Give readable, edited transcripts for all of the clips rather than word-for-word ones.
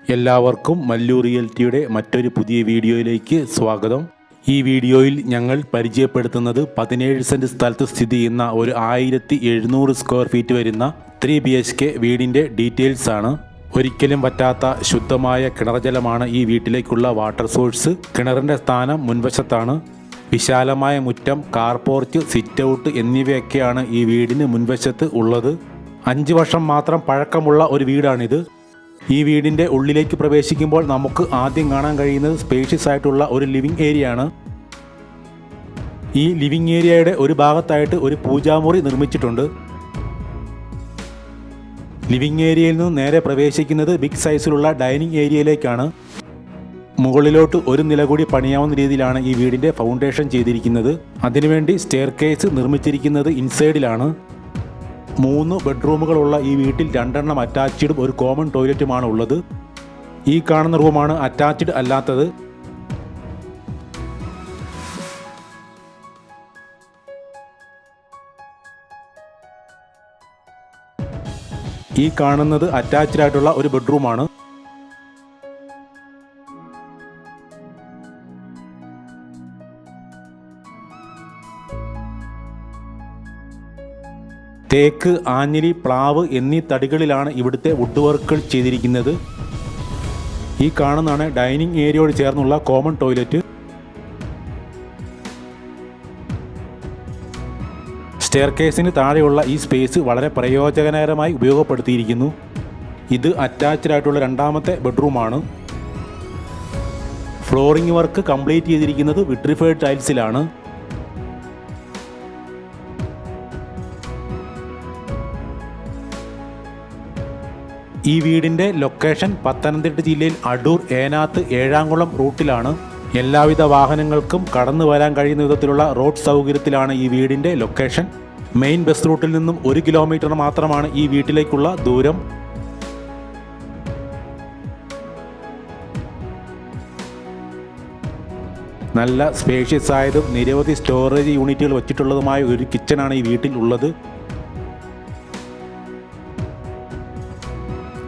എല്ലാവർക്കും മല്ലു റിയൽറ്റിയുടെ മറ്റൊരു പുതിയ വീഡിയോയിലേക്ക് സ്വാഗതം. ഈ വീഡിയോയിൽ ഞങ്ങൾ പരിചയപ്പെടുത്തുന്നത് 17 സെന്റ് സ്ഥലത്ത് സ്ഥിതി ചെയ്യുന്ന ഒരു 1700 സ്ക്വയർ ഫീറ്റ് വരുന്ന 3 BHK വീടിൻ്റെ ഡീറ്റെയിൽസ് ആണ്. ഒരിക്കലും പറ്റാത്ത ശുദ്ധമായ കിണർ ജലമാണ് ഈ വീട്ടിലേക്കുള്ള വാട്ടർ സോഴ്സ്. കിണറിൻ്റെ സ്ഥാനം മുൻവശത്താണ്. വിശാലമായ മുറ്റം, കാർ പോർച്ച്, സിറ്റ് ഔട്ട് എന്നിവയൊക്കെയാണ് ഈ വീടിന് മുൻവശത്ത് ഉള്ളത്. 5 വർഷം മാത്രം പഴക്കമുള്ള ഒരു വീടാണിത്. ഈ വീടിൻ്റെ ഉള്ളിലേക്ക് പ്രവേശിക്കുമ്പോൾ നമുക്ക് ആദ്യം കാണാൻ കഴിയുന്നത് സ്പേഷ്യസ് ആയിട്ടുള്ള ഒരു ലിവിംഗ് ഏരിയ ആണ്. ഈ ലിവിംഗ് ഏരിയയുടെ ഒരു ഭാഗത്തായിട്ട് ഒരു പൂജാമുറി നിർമ്മിച്ചിട്ടുണ്ട്. ലിവിംഗ് ഏരിയയിൽ നിന്ന് നേരെ പ്രവേശിക്കുന്നത് ബിഗ് സൈസിലുള്ള ഡൈനിങ് ഏരിയയിലേക്കാണ്. മുകളിലോട്ട് ഒരു നില കൂടി പണിയാവുന്ന രീതിയിലാണ് ഈ വീടിൻ്റെ ഫൗണ്ടേഷൻ ചെയ്തിരിക്കുന്നത്. അതിനുവേണ്ടി സ്റ്റെയർ കേസ് നിർമ്മിച്ചിരിക്കുന്നത് ഇൻസൈഡിലാണ്. 3 ബെഡ്റൂമുകളുള്ള ഈ വീട്ടിൽ 2 എണ്ണം അറ്റാച്ച്ഡും ഒരു കോമൺ ടോയ്ലറ്റുമാണ് ഉള്ളത്. ഈ കാണുന്ന റൂമാണ് അറ്റാച്ച്ഡ് അല്ലാത്തത്. ഈ കാണുന്നത് അറ്റാച്ച്ഡ് ആയിട്ടുള്ള ഒരു ബെഡ്റൂമാണ്. തേക്ക്, ആഞ്ഞിലി, പ്ലാവ് എന്നീ തടികളിലാണ് ഇവിടുത്തെ വുഡ് വർക്കുകൾ ചെയ്തിരിക്കുന്നത്. ഈ കാണുന്നതാണ് ഡൈനിങ് ഏരിയയോട് ചേർന്നുള്ള കോമൺ ടോയ്ലറ്റ്. സ്റ്റെയർ കേസിന് താഴെയുള്ള ഈ സ്പേസ് വളരെ പ്രയോജനകരമായി ഉപയോഗപ്പെടുത്തിയിരിക്കുന്നു. ഇത് അറ്റാച്ച്ഡ് ആയിട്ടുള്ള 2ാമത്തെ ബെഡ്റൂമാണ്. ഫ്ലോറിംഗ് വർക്ക് കംപ്ലീറ്റ് ചെയ്തിരിക്കുന്നത് വിട്രിഫൈഡ് ടൈൽസിലാണ്. ഈ വീടിൻ്റെ ലൊക്കേഷൻ പത്തനംതിട്ട ജില്ലയിൽ അടൂർ, ഏനാത്ത്, ഏഴാംകുളം റൂട്ടിലാണ്. എല്ലാവിധ വാഹനങ്ങൾക്കും കടന്നു വരാൻ കഴിയുന്ന വിധത്തിലുള്ള റോഡ് സൗകര്യത്തിലാണ് ഈ വീടിൻ്റെ ലൊക്കേഷൻ. മെയിൻ ബസ് റൂട്ടിൽ നിന്നും 1 കിലോമീറ്റർ മാത്രമാണ് ഈ വീട്ടിലേക്കുള്ള ദൂരം. നല്ല സ്പേഷ്യസ് ആയതും നിരവധി സ്റ്റോറേജ് യൂണിറ്റുകൾ വച്ചിട്ടുള്ളതുമായ ഒരു കിച്ചണാണ് ഈ വീട്ടിൽ ഉള്ളത്.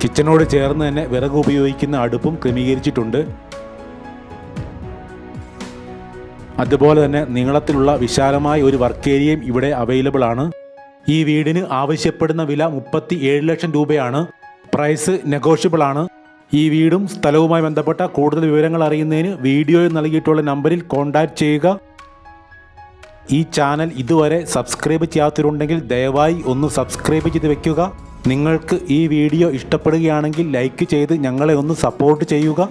കിച്ചണോട് ചേർന്ന് തന്നെ വിറക് ഉപയോഗിക്കുന്ന അടുപ്പും ക്രമീകരിച്ചിട്ടുണ്ട്. അതുപോലെ തന്നെ നീളത്തിലുള്ള വിശാലമായ ഒരു വർക്ക് ഏരിയയും ഇവിടെ അവൈലബിൾ ആണ്. ഈ വീടിന് ആവശ്യപ്പെടുന്ന വില 37 ലക്ഷം രൂപയാണ്. പ്രൈസ് നെഗോഷ്യബിൾ ആണ്. ഈ വീടും സ്ഥലവുമായി ബന്ധപ്പെട്ട കൂടുതൽ വിവരങ്ങൾ അറിയുന്നതിന് വീഡിയോയിൽ നൽകിയിട്ടുള്ള നമ്പറിൽ കോൺടാക്റ്റ് ചെയ്യുക. ഈ ചാനൽ ഇതുവരെ സബ്സ്ക്രൈബ് ചെയ്യാത്തവരുണ്ടെങ്കിൽ ദയവായി ഒന്ന് സബ്സ്ക്രൈബ് ചെയ്ത് വെക്കുക. നിങ്ങൾക്ക് ഈ വീഡിയോ ഇഷ്ടപ്പെടുകയാണെങ്കിൽ ലൈക്ക് ചെയ്ത് ഞങ്ങളെ ഒന്ന് സപ്പോർട്ട് ചെയ്യുക.